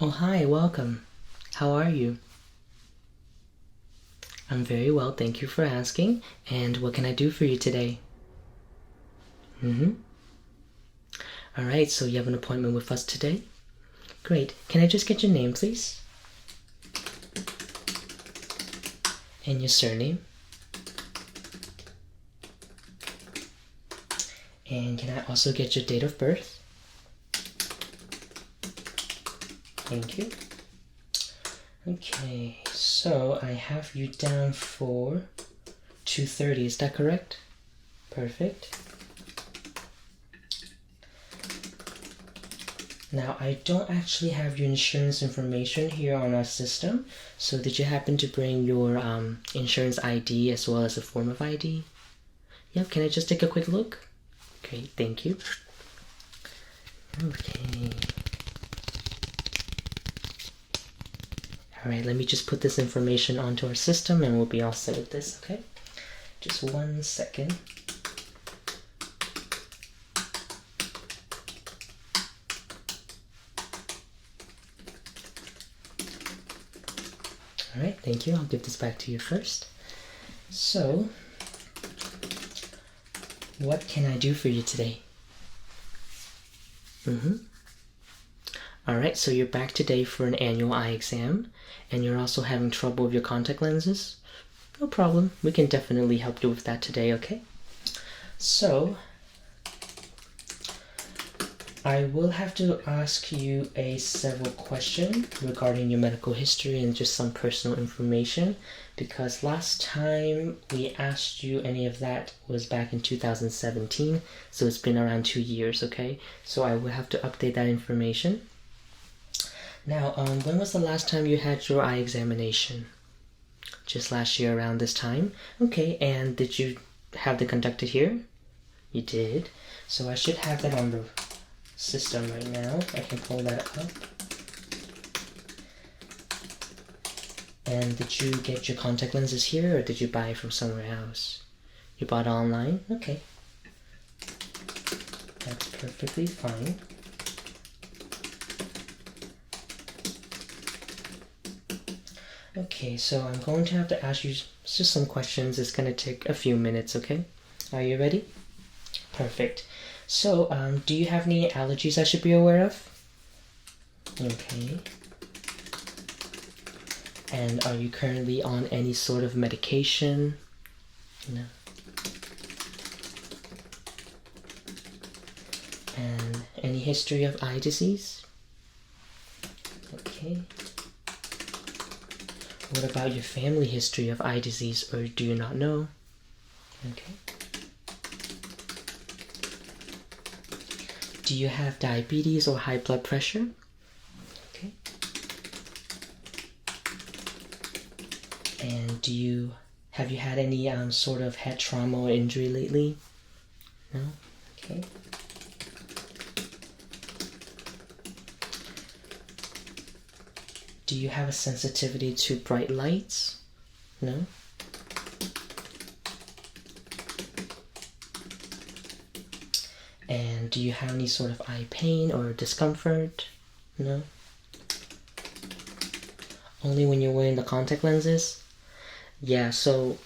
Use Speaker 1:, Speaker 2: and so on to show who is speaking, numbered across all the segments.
Speaker 1: Oh, hi, welcome. How are you? I'm very well, thank you for asking. And what can I do for you today? Alright, so you have an appointment with us today? Great. Can I just get your name, please? And your surname? And can I also get your date of birth? Thank you. Okay, so I have you down for 2:30, is that correct? Perfect. Now, I don't actually have your insurance information here on our system, so did you happen to bring your insurance ID as well as a form of ID? Yep, can I just take a quick look? Great, thank you. Okay. Alright, let me just put this information onto our system and we'll be all set with this, okay? Just 1 second. Alright, thank you. I'll give this back to you first. So, what can I do for you today? Alright, so you're back today for an annual eye exam, and you're also having trouble with your contact lenses? No problem. We can definitely help you with that today, okay? So, I will have to ask you several questions regarding your medical history and just some personal information, because last time we asked you any of that was back in 2017, so it's been around 2 years, okay? So I will have to update that information. Now, when was the last time you had your eye examination? Just last year around this time? Okay, and did you have it conducted here? You did. So I should have that on the system right now. I can pull that up. And did you get your contact lenses here or did you buy from somewhere else? You bought it online? Okay. That's perfectly fine. Okay, so I'm going to have to ask you just some questions. It's going to take a few minutes, okay? Are you ready? Perfect. So, do you have any allergies I should be aware of? Okay. And are you currently on any sort of medication? No. And any history of eye disease? Okay. What about your family history of eye disease, or do you not know? Okay. Do you have diabetes or high blood pressure? Okay. And have you had any sort of head trauma or injury lately? No? Okay. Do you have a sensitivity to bright lights? No? And do you have any sort of eye pain or discomfort? No? Only when you're wearing the contact lenses? Yeah, so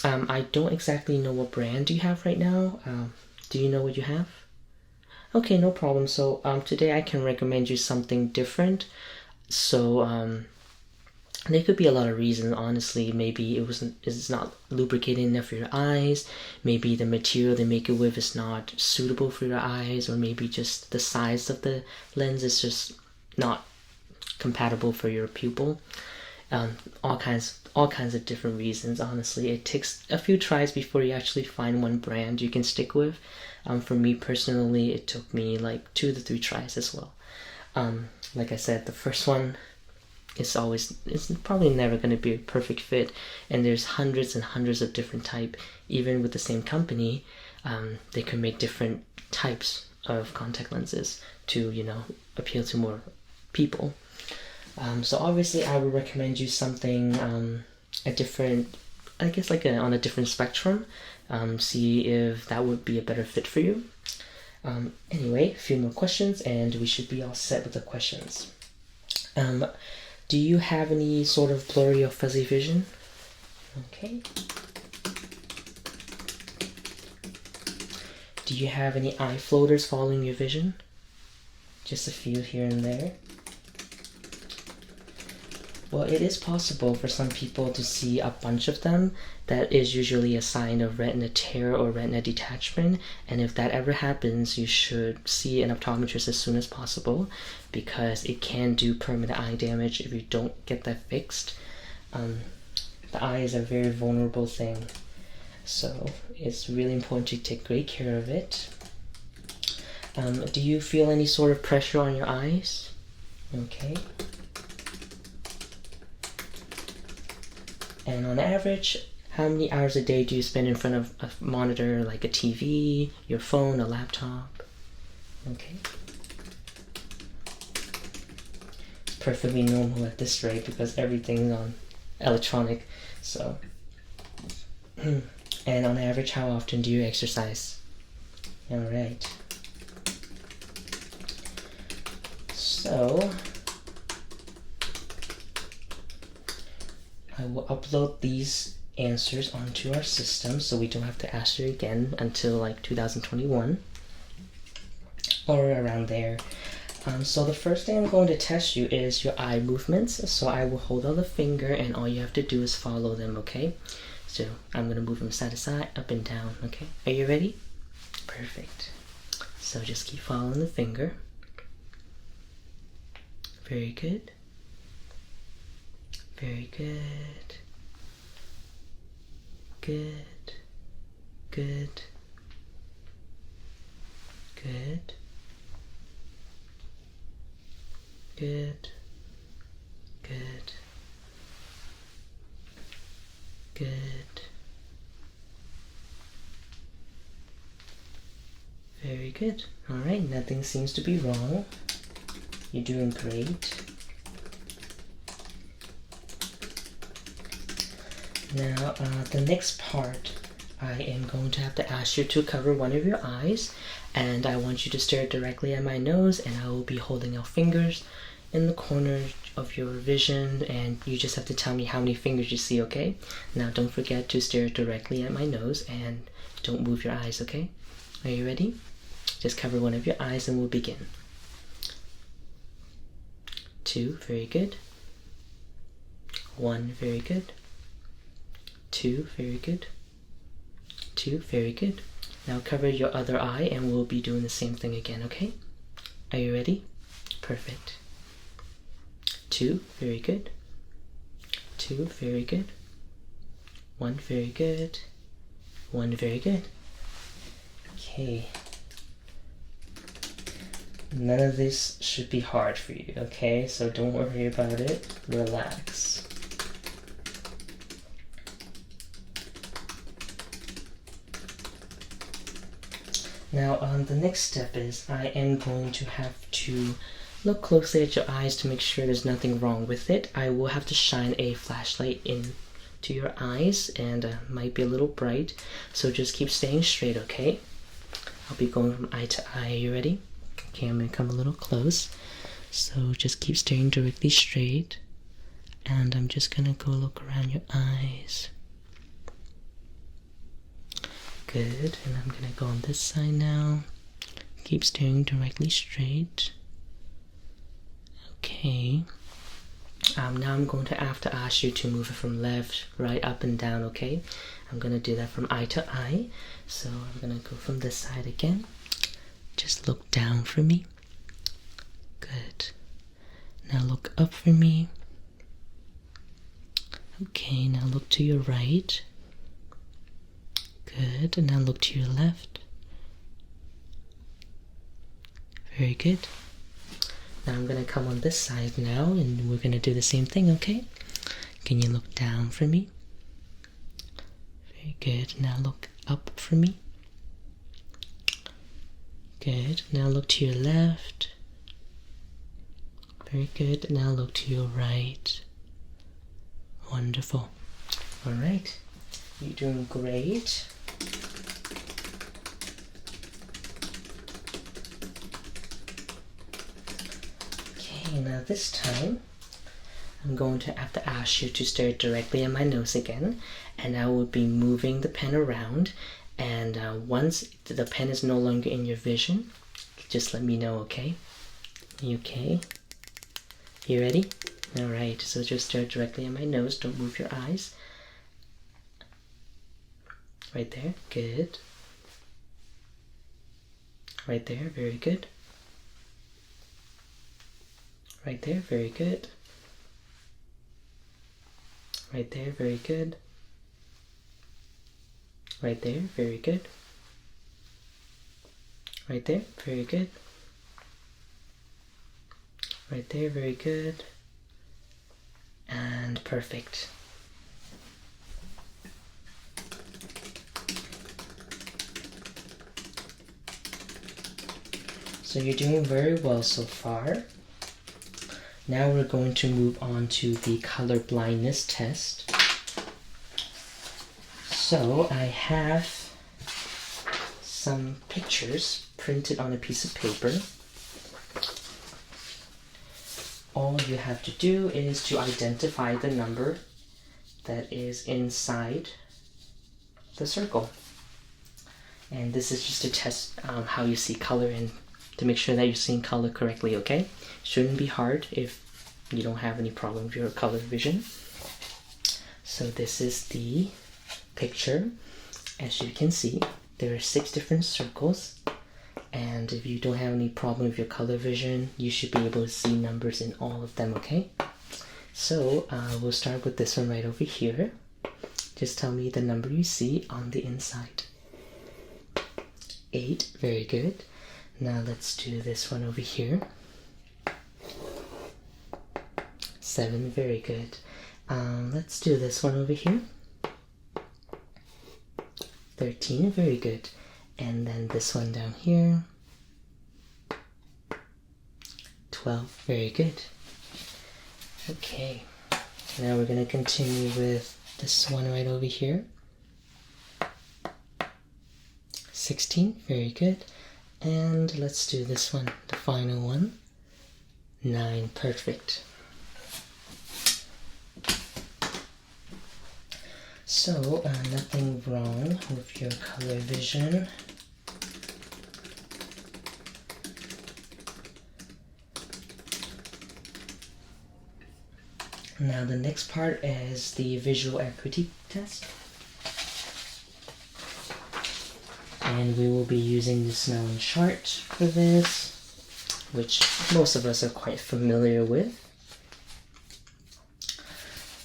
Speaker 1: I don't exactly know what brand you have right now. Do you know what you have? Okay, no problem. So today I can recommend you something different. So there could be a lot of reasons, honestly. Maybe it's not lubricating enough for your eyes. Maybe the material they make it with is not suitable for your eyes, or maybe just the size of the lens is just not compatible for your pupil. All kinds of different reasons, honestly. It takes a few tries before you actually find one brand you can stick with. For me personally, it took me like 2 to 3 tries as well. Like I said, the first one it's probably never going to be a perfect fit, and there's hundreds and hundreds of different type. Even with the same company, they can make different types of contact lenses to appeal to more people. So obviously I would recommend you something a different, I guess like on a different spectrum. See if that would be a better fit for you. Anyway, a few more questions and we should be all set with the questions. Do you have any sort of blurry or fuzzy vision? Okay. Do you have any eye floaters following your vision? Just a few here and there. Well, it is possible for some people to see a bunch of them. That is usually a sign of retina tear or retina detachment, and if that ever happens, you should see an optometrist as soon as possible because it can do permanent eye damage if you don't get that fixed. The eye is a very vulnerable thing, so it's really important to take great care of it. Do you feel any sort of pressure on your eyes? Okay. And on average, how many hours a day do you spend in front of a monitor, like a TV, your phone, a laptop? Okay. It's perfectly normal at this rate because everything's on electronic, so. And on average, how often do you exercise? All right. So, I will upload these answers onto our system so we don't have to ask you again until like 2021 or around there. So the first thing I'm going to test you is your eye movements. So I will hold out the finger and all you have to do is follow them, okay? So I'm going to move them side to side, up and down, okay? Are you ready? Perfect. So just keep following the finger. Very good. Very good. Good. Good. Good. Good. Good. Good. Very good. Alright, nothing seems to be wrong. You're doing great. Now, the next part, I am going to have to ask you to cover one of your eyes, and I want you to stare directly at my nose, and I will be holding out fingers in the corner of your vision, and you just have to tell me how many fingers you see, okay? Now, don't forget to stare directly at my nose, and don't move your eyes, okay? Are you ready? Just cover one of your eyes, and we'll begin. 2, very good. 1, very good. 2, very good. 2, very good. Now cover your other eye and we'll be doing the same thing again, okay? Are you ready? Perfect. 2, very good. 2, very good. 1, very good. 1, very good. Okay. None of this should be hard for you, okay? So don't worry about it. Relax. Now, the next step is I am going to have to look closely at your eyes to make sure there's nothing wrong with it. I will have to shine a flashlight into your eyes, and might be a little bright, so just keep staying straight, okay? I'll be going from eye to eye. Are you ready? Okay, I'm going to come a little close. So just keep staring directly straight, and I'm just going to go look around your eyes. Good, and I'm going to go on this side now. Keep staring directly straight. Okay. Now I'm going to have to ask you to move it from left, right, up and down, okay? I'm going to do that from eye to eye. So I'm going to go from this side again. Just look down for me. Good. Now look up for me. Okay, now look to your right. Good, and now look to your left. Very good. Now I'm going to come on this side now, and we're going to do the same thing, okay? Can you look down for me? Very good. Now look up for me. Good. Now look to your left. Very good. Now look to your right. Wonderful. All right. You're doing great. Okay, Okay, now this time I'm going to have to ask you to stare directly at my nose again, and I will be moving the pen around, and once the pen is no longer in your vision, just let me know, okay? Okay? You ready? Alright, so just stare directly at my nose, don't move your eyes. Right there, good. Right there, very good. Right there, very good. Right there, very good. Right there, very good. Right there, very good. Right there, very good. And perfect. So you're doing very well so far. Now we're going to move on to the color blindness test. So I have some pictures printed on a piece of paper. All you have to do is to identify the number that is inside the circle. And this is just to test how you see color and to make sure that you're seeing color correctly, okay? Shouldn't be hard if you don't have any problem with your color vision. So this is the picture. As you can see, there are 6 different circles, and if you don't have any problem with your color vision, you should be able to see numbers in all of them, okay? So we'll start with this one right over here. Just tell me the number you see on the inside. 8, very good. Now let's do this one over here. 7, very good. Let's do this one over here. 13, very good. And then this one down here. 12, very good. Okay, now we're going to continue with this one right over here. 16, very good. And let's do this one, the final one. 9, perfect. So, nothing wrong with your color vision. Now the next part is the visual acuity test. And we will be using the snellen chart for this, which most of us are quite familiar with.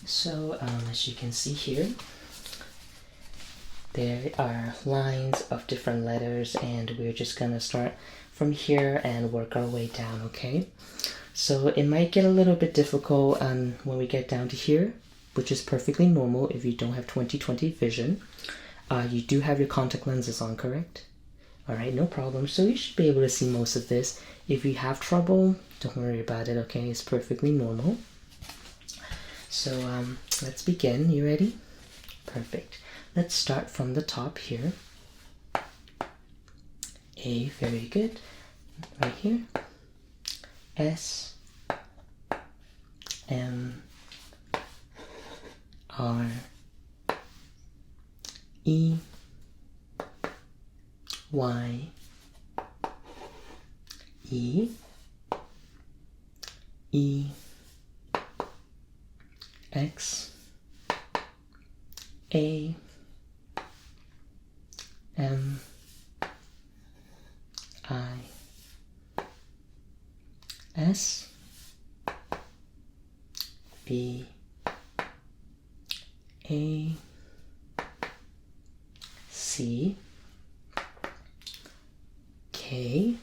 Speaker 1: So, as you can see here, there are lines of different letters, and we're just gonna start from here and work our way down, okay? So it might get a little bit difficult when we get down to here, which is perfectly normal if you don't have 20/20 vision. You do have your contact lenses on, correct? Alright, no problem. So you should be able to see most of this. If you have trouble, don't worry about it, okay? It's perfectly normal. So let's begin. You ready? Perfect. Let's start from the top here. A, very good. Right here. S, M, R, E, Y, E, E, X, A, M, I, S, B, A, C, K,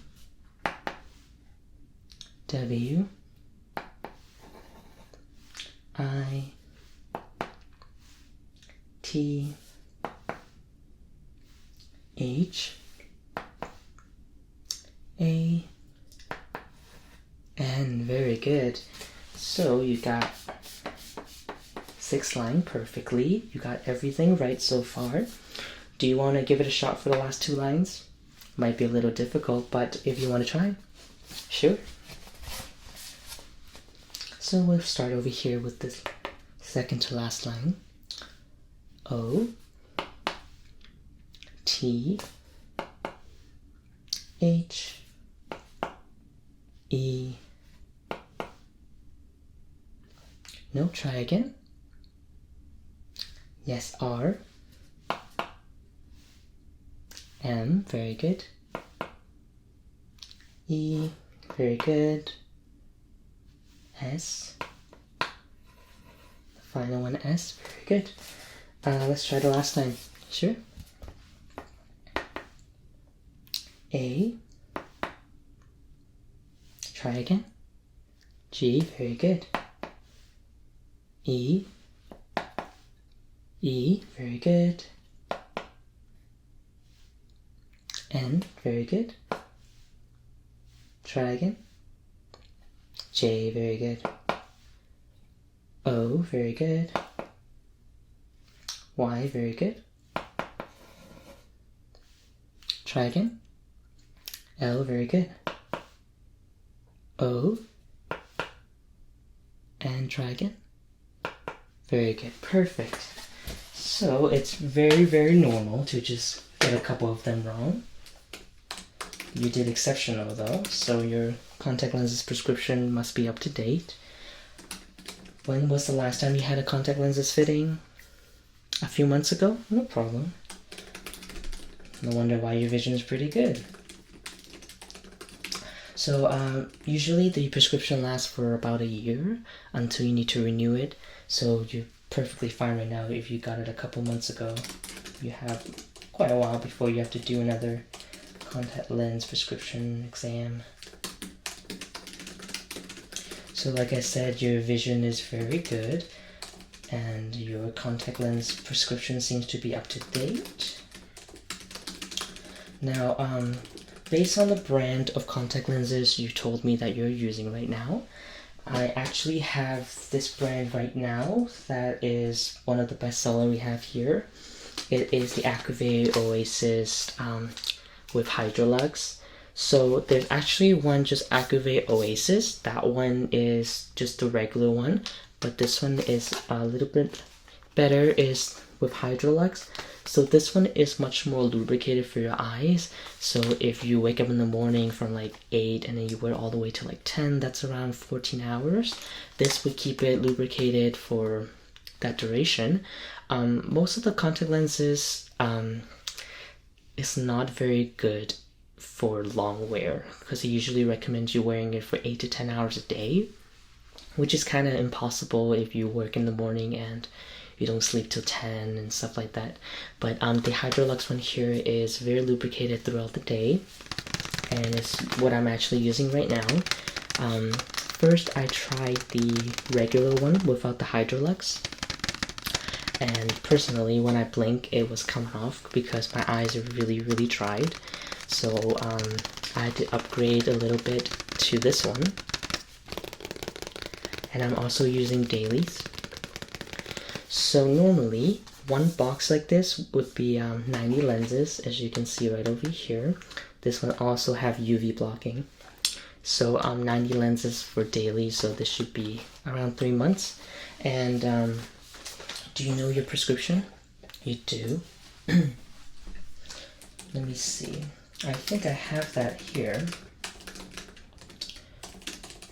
Speaker 1: W, I, T, H, A, N. Very good. So you got 6 lines perfectly. You got everything right so far. Do you want to give it a shot for the last 2 lines? Might be a little difficult, but if you want to try, sure. So we'll start over here with this second to last line. O T H E. No, try again. Yes, R M, very good. E, very good. S, the final one, S, very good. Let's try the last time. Sure. A, try again. G, very good. E, E, very good. N, very good. Try again. J, very good. O, very good. Y, very good. Try again. L, very good. O, and try again. Very good, perfect. So it's very, very normal to just get a couple of them wrong. You did exceptional though, so your contact lenses prescription must be up to date. When was the last time you had a contact lenses fitting? A few months ago? No problem. No wonder why your vision is pretty good. So usually the prescription lasts for about a year until you need to renew it. So you're perfectly fine right now. If you got it a couple months ago, you have quite a while before you have to do another contact lens prescription exam. So like I said, your vision is very good and your contact lens prescription seems to be up to date. Now, based on the brand of contact lenses you told me that you're using right now, I actually have this brand right now that is one of the best seller we have here. It is the Acuity Oasis with Hydrolux. So there's actually one just Acuity Oasis. That one is just the regular one, but this one is a little bit better, is with Hydrolux. So this one is much more lubricated for your eyes. So if you wake up in the morning from like 8 and then you wear all the way to like 10, that's around 14 hours. This would keep it lubricated for that duration. Most of the contact lenses is not very good for long wear because they usually recommend you wearing it for 8 to 10 hours a day, which is kind of impossible if you work in the morning and you don't sleep till 10 and stuff like that. But the Hydrolux one here is very lubricated throughout the day, and it's what I'm actually using right now. First I tried the regular one without the Hydrolux, and personally when I blink it was coming off because my eyes are really dried. So I had to upgrade a little bit to this one, and I'm also using dailies. So normally one box like this would be 90 lenses, as you can see right over here. This one also have UV blocking. So 90 lenses for daily, so this should be around 3 months. And do you know your prescription? You do? Let me see. I think I have that here.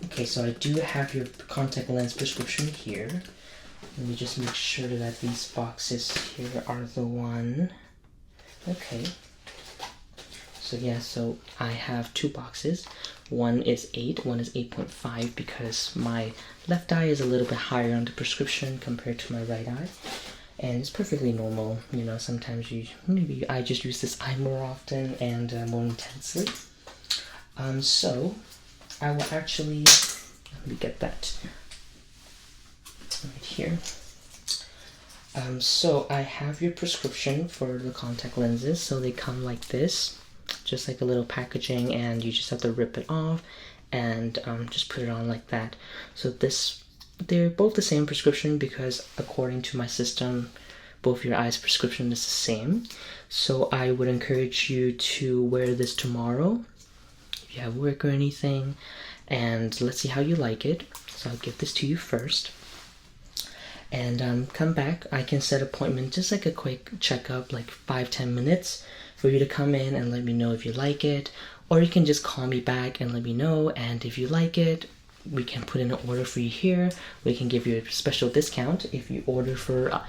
Speaker 1: Okay, so I do have your contact lens prescription here. Let me just make sure that these boxes here are the one. Okay. So yeah, so I have 2 boxes. One is 8, one is 8.5 because my left eye is a little bit higher on the prescription compared to my right eye. And it's perfectly normal, you know, sometimes maybe I just use this eye more often and more intensely. So I will actually, let me get that right here. So I have your prescription for the contact lenses. So they come like this, just like a little packaging, and you just have to rip it off and just put it on like that. So they're both the same prescription because according to my system, both your eyes prescription is the same. So I would encourage you to wear this tomorrow if you have work or anything, and let's see how you like it. So I'll give this to you first. And come back. I can set appointment, just like a quick checkup, like 5-10 minutes, for you to come in and let me know if you like it. Or you can just call me back and let me know, and if you like it, we can put in an order for you here. We can give you a special discount if you order for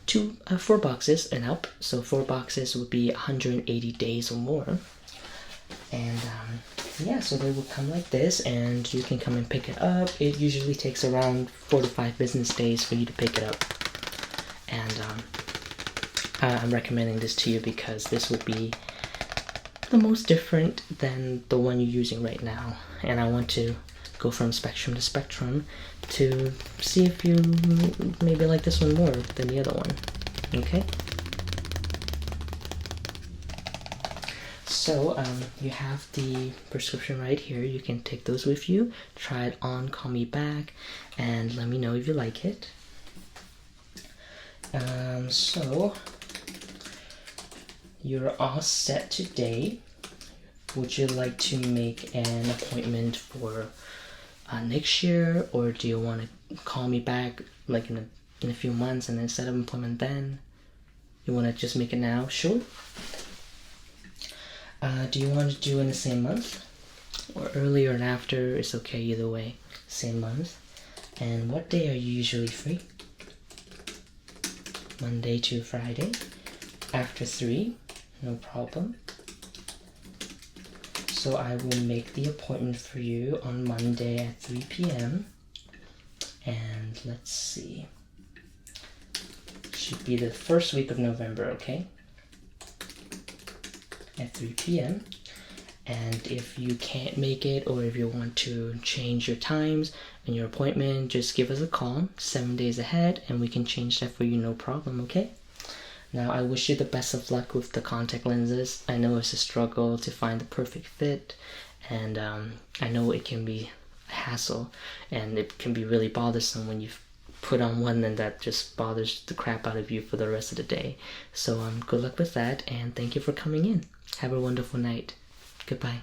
Speaker 1: 4 boxes and up. So 4 boxes would be 180 days or more. And yeah, so they will come like this, and you can come and pick it up. It usually takes around 4 to 5 business days for you to pick it up. And I'm recommending this to you because this will be the most different than the one you're using right now. And I want to go from spectrum to spectrum to see if you maybe like this one more than the other one. Okay? So you have the prescription right here. You can take those with you, try it on, call me back, and let me know if you like it. So you're all set today. Would you like to make an appointment for next year, or do you want to call me back like in a few months and then set up an appointment then? You want to just make it now? Sure. Do you want to do in the same month? Or earlier and after? It's okay either way. Same month. And what day are you usually free? Monday to Friday. After 3? No problem. So I will make the appointment for you on Monday at 3 p.m. And let's see. Should be the first week of November, okay? At 3 p.m. And if you can't make it, or if you want to change your times and your appointment, just give us a call 7 days ahead and we can change that for you, no problem, okay? Now, I wish you the best of luck with the contact lenses. I know it's a struggle to find the perfect fit, and I know it can be a hassle, and it can be really bothersome when you've put on one and that just bothers the crap out of you for the rest of the day. So good luck with that, and thank you for coming in. Have a wonderful night. Goodbye.